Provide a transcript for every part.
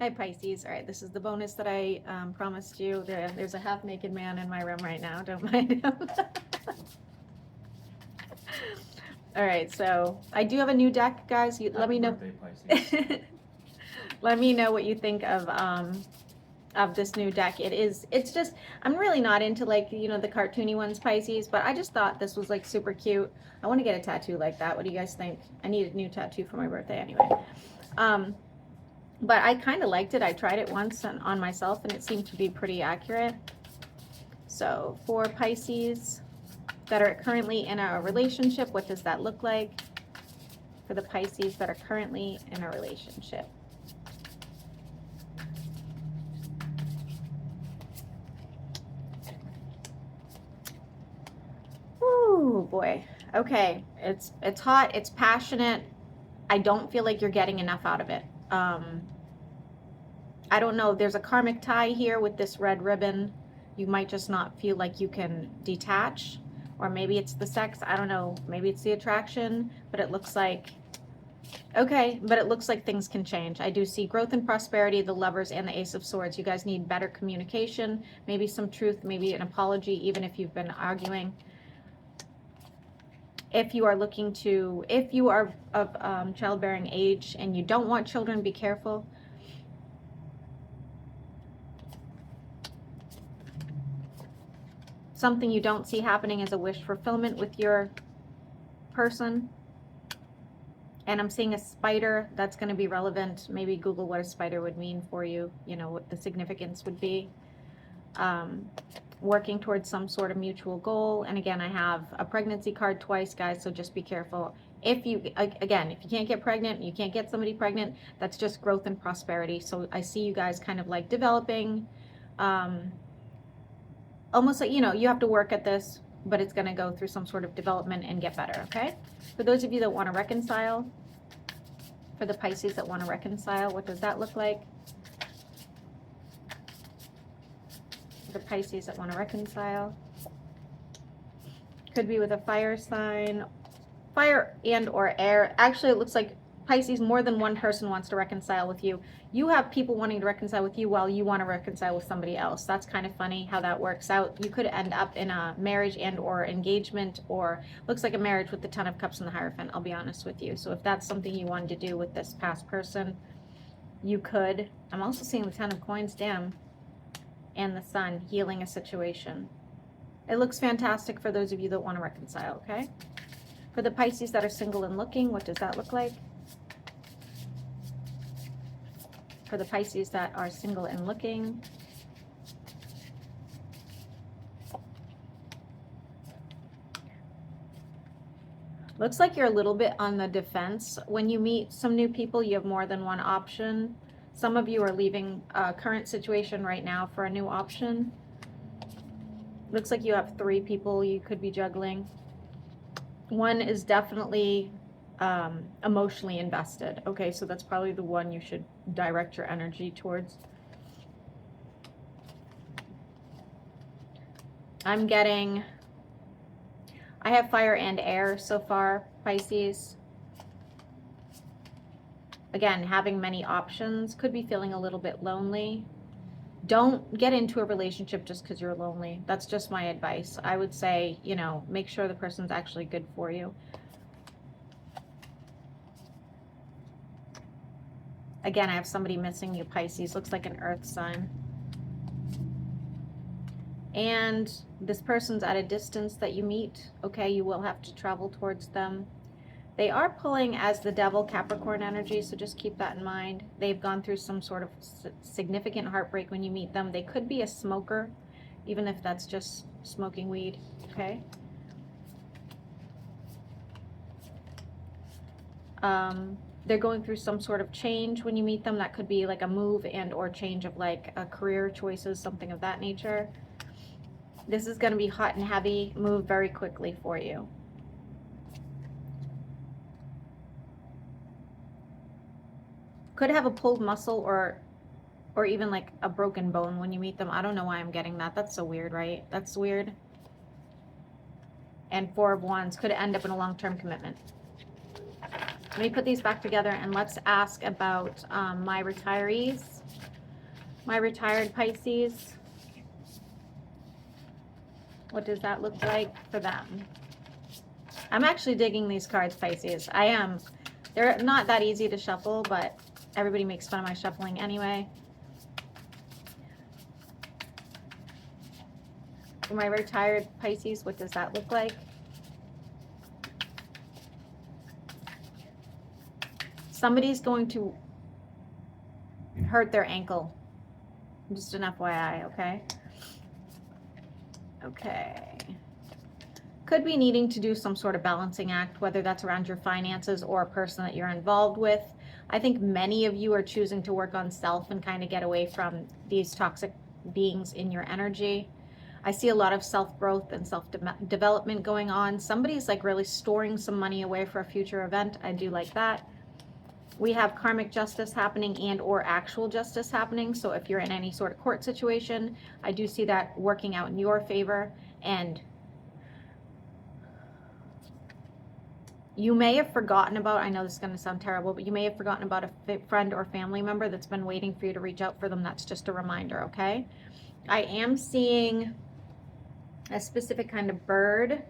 Hi Pisces. All right, this is the bonus that I promised you. There's a half-naked man in my room right now. Don't mind him. All right, so I do have a new deck, guys. Let me Happy know. birthday, Pisces. Let me know what you think of this new deck. It's just, I'm really not into like, you know, the cartoony ones, Pisces, but I just thought this was like super cute. I want to get a tattoo like that. What do you guys think? I need a new tattoo for my birthday anyway. Um, but I kind of liked it. I tried it once on myself and it seemed to be pretty accurate. So for Pisces that are currently in a relationship, what does that look like? For the Pisces that are currently in a relationship. Ooh, boy. Okay. It's hot, it's passionate. I don't feel like you're getting enough out of it. I don't know. There's a karmic tie here with this red ribbon. You might just not feel like you can detach, or maybe it's the sex. I don't know. Maybe it's the attraction, but it looks like, okay, but it looks like things can change. I do see growth and prosperity, the Lovers and the Ace of Swords. You guys need better communication, maybe some truth, maybe an apology, even if you've been arguing. If you are looking to, if you are of childbearing age and you don't want children, be careful. Something you don't see happening is a wish fulfillment with your person. And I'm seeing a spider. That's going to be relevant. Maybe Google what a spider would mean for you, you know, what the significance would be. Working towards some sort of mutual goal. And again, I have a pregnancy card twice, guys, so just be careful. If you, again, if you can't get pregnant, you can't get somebody pregnant, that's just growth and prosperity. So I see you guys kind of like developing, almost like, you know, you have to work at this, but it's going to go through some sort of development and get better, okay? For those of you that want to reconcile, for the Pisces that want to reconcile, what does that look like? The Pisces that want to reconcile. Could be with a fire sign, fire and or air. Actually, it looks like Pisces, more than one person wants to reconcile with you. You have people wanting to reconcile with you while you want to reconcile with somebody else. That's kind of funny how that works out. You could end up in a marriage and or engagement, or looks like a marriage with the Ten of Cups and the Hierophant, I'll be honest with you. So if that's something you wanted to do with this past person, you could. I'm also seeing the Ten of Coins, damn, and the Sun, healing a situation. It looks fantastic for those of you that want to reconcile, okay? For the Pisces that are single and looking, what does that look like? For the Pisces that are single and looking. Looks like you're a little bit on the defense. When you meet some new people, you have more than one option. Some of you are leaving a current situation right now for a new option. Looks like you have 3 people you could be juggling. One is definitely emotionally invested. Okay, so that's probably the one you should direct your energy towards. I'm getting, I have fire and air so far, Pisces. Again, having many options, could be feeling a little bit lonely. Don't get into a relationship just because you're lonely. That's just my advice. I would say, you know, make sure the person's actually good for you. Again, I have somebody missing you, Pisces. Looks like an earth sign. And this person's at a distance that you meet. Okay, you will have to travel towards them. They are pulling as the devil Capricorn energy, so just keep that in mind. They've gone through some sort of significant heartbreak when you meet them. They could be a smoker, even if that's just smoking weed, okay? They're going through some sort of change when you meet them. That could be like a move and or change of like a career choices, something of that nature. This is going to be hot and heavy, move very quickly for you. Could have a pulled muscle or even like a broken bone when you meet them. I don't know why I'm getting that. That's so weird, right? That's weird. And 4 of Wands could end up in a long-term commitment. Let me put these back together and let's ask about my retirees, my retired Pisces. What does that look like for them? I'm actually digging these cards, Pisces. I am. They're not that easy to shuffle, but everybody makes fun of my shuffling anyway. For my retired Pisces, what does that look like? Somebody's going to hurt their ankle. Just an FYI, okay? Okay. Could be needing to do some sort of balancing act, whether that's around your finances or a person that you're involved with. I think many of you are choosing to work on self and kind of get away from these toxic beings in your energy. I see a lot of self-growth and self-development going on. Somebody's like really storing some money away for a future event. I do like that. We have karmic justice happening and or actual justice happening. So if you're in any sort of court situation, I do see that working out in your favor. And you may have forgotten about, I know this is going to sound terrible, but you may have forgotten about a friend or family member that's been waiting for you to reach out for them. That's just a reminder, okay? I am seeing a specific kind of bird.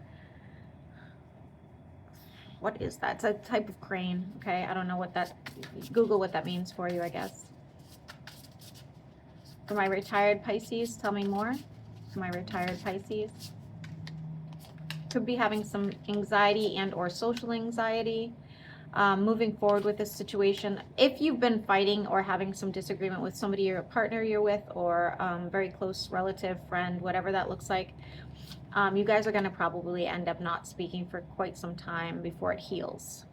What is that? It's a type of crane, okay? I don't know what that, Google what that means for you, I guess. For my retired Pisces, tell me more. For my retired Pisces. Could be having some anxiety and or social anxiety. Moving forward with this situation. If you've been fighting or having some disagreement with somebody or a partner you're with, or very close relative, friend, whatever that looks like, you guys are going to probably end up not speaking for quite some time before it heals.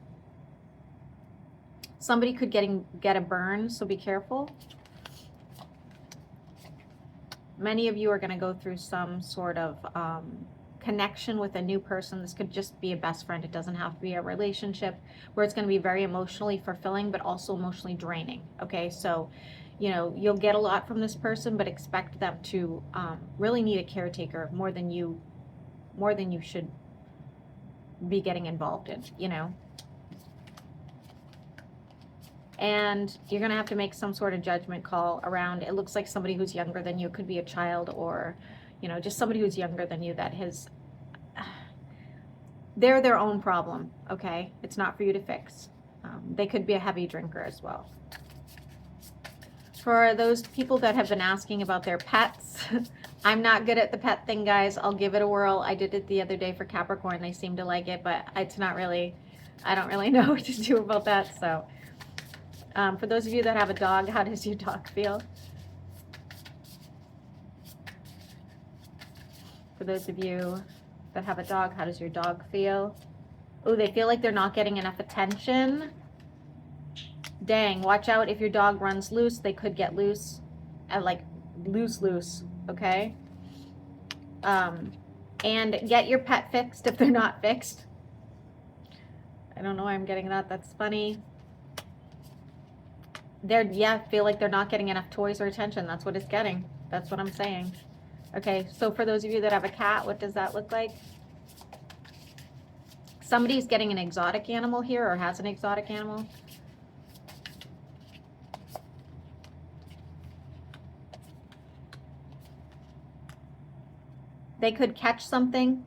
Somebody could get a burn, so be careful. Many of you are going to go through some sort of connection with a new person. This could just be a best friend. It doesn't have to be a relationship, where it's going to be very emotionally fulfilling, but also emotionally draining. Okay, so you know, you'll get a lot from this person, but expect them to really need a caretaker more than you should be getting involved in, you know. And you're going to have to make some sort of judgment call around, it looks like somebody who's younger than you. It could be a child, or you know, just somebody who's younger than you that has, they're their own problem, okay? It's not for you to fix. They could be a heavy drinker as well. For those people that have been asking about their pets, I'm not good at the pet thing, guys. I'll give it a whirl. I did it the other day for Capricorn. They seem to like it, but it's not really, I don't really know what to do about that. So for those of you that have a dog, how does your dog feel? For those of you that have a dog, how does your dog feel? Oh, they feel like they're not getting enough attention. Dang, watch out if your dog runs loose. They could get loose, like loose, okay? And get your pet fixed if they're not fixed. I don't know why I'm getting that. That's funny. Feel like they're not getting enough toys or attention. That's what it's getting. That's what I'm saying. Okay, so for those of you that have a cat, what does that look like? Somebody's getting an exotic animal here, or has an exotic animal. They could catch something,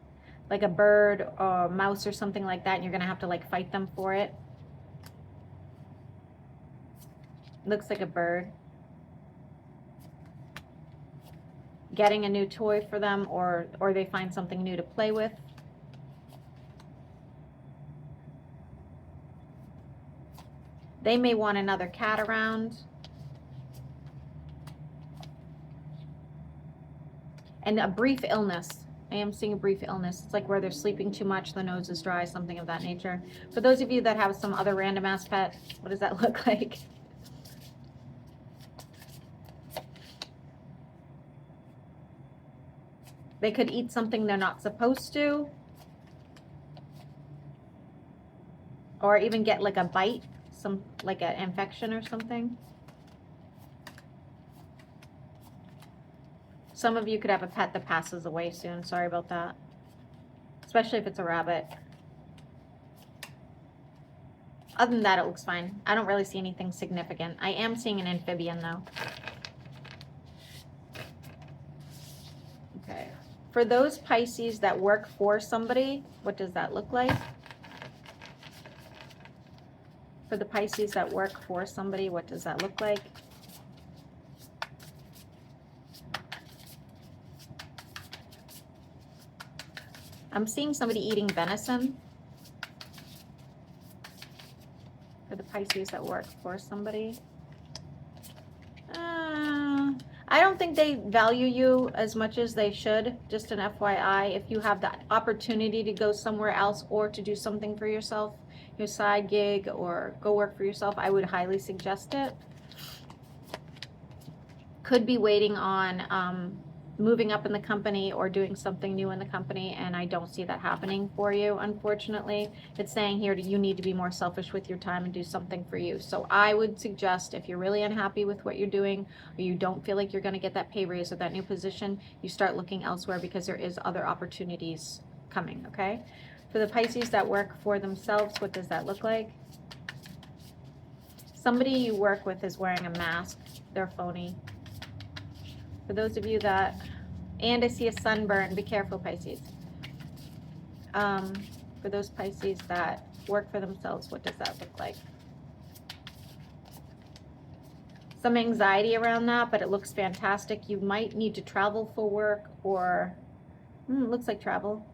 like a bird or a mouse or something like that, and you're going to have to like fight them for it. Looks like a bird. Getting a new toy for them, or they find something new to play with. They may want another cat around. And a brief illness. I am seeing a brief illness. It's like where they're sleeping too much, the nose is dry, something of that nature. For those of you that have some other random ass pet, what does that look like? They could eat something they're not supposed to. Or even get like a bite, like an infection or something. Some of you could have a pet that passes away soon. Sorry about that. Especially if it's a rabbit. Other than that, it looks fine. I don't really see anything significant. I am seeing an amphibian, though. Okay. For those Pisces that work for somebody, what does that look like? For the Pisces that work for somebody, what does that look like? I'm seeing somebody eating venison. For the Pisces that work for somebody. I don't think they value you as much as they should. Just an FYI, if you have the opportunity to go somewhere else or to do something for yourself, your side gig, or go work for yourself, I would highly suggest it. Could be waiting on moving up in the company or doing something new in the company, and I don't see that happening for you, unfortunately. It's saying here that you need to be more selfish with your time and do something for you. So I would suggest, if you're really unhappy with what you're doing, or you don't feel like you're going to get that pay raise or that new position, you start looking elsewhere, because there is other opportunities coming, okay? For the Pisces that work for themselves, what does that look like? Somebody you work with is wearing a mask. They're phony. For those of you that, and I see a sunburn, be careful, Pisces. For those Pisces that work for themselves, what does that look like? Some anxiety around that, but it looks fantastic. You might need to travel for work, or looks like travel.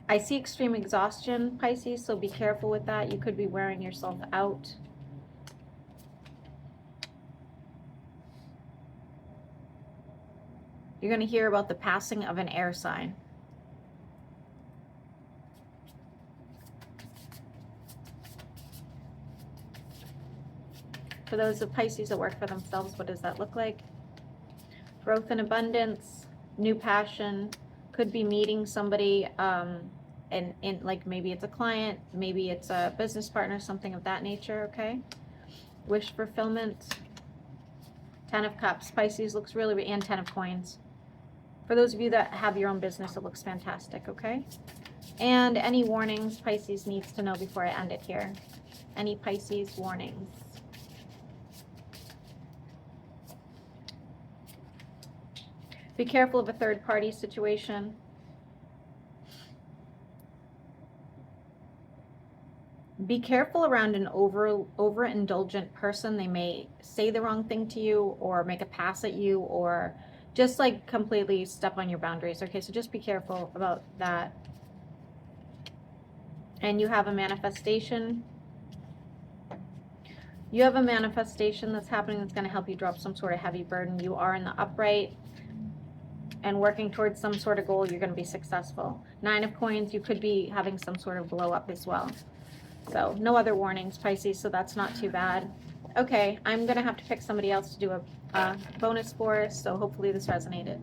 I see extreme exhaustion, Pisces, so be careful with that. You could be wearing yourself out. You're going to hear about the passing of an air sign. For those of Pisces that work for themselves, what does that look like? Growth and abundance, new passion, could be meeting somebody, and like maybe it's a client, maybe it's a business partner, something of that nature, okay? Wish fulfillment. 10 of Cups. Pisces looks really, and 10 of Coins. For those of you that have your own business, it looks fantastic, okay? And any warnings Pisces needs to know before I end it here? Any Pisces warnings? Be careful of a third-party situation. Be careful around an overindulgent person. They may say the wrong thing to you, or make a pass at you, or just like completely step on your boundaries. Okay, so just be careful about that. And you have a manifestation. You have a manifestation that's happening that's going to help you drop some sort of heavy burden. You are in the upright and working towards some sort of goal. You're going to be successful. 9 of Coins, you could be having some sort of blow up as well. So no other warnings, Pisces, so that's not too bad. Okay, I'm going to have to pick somebody else to do a bonus for us, so hopefully this resonated.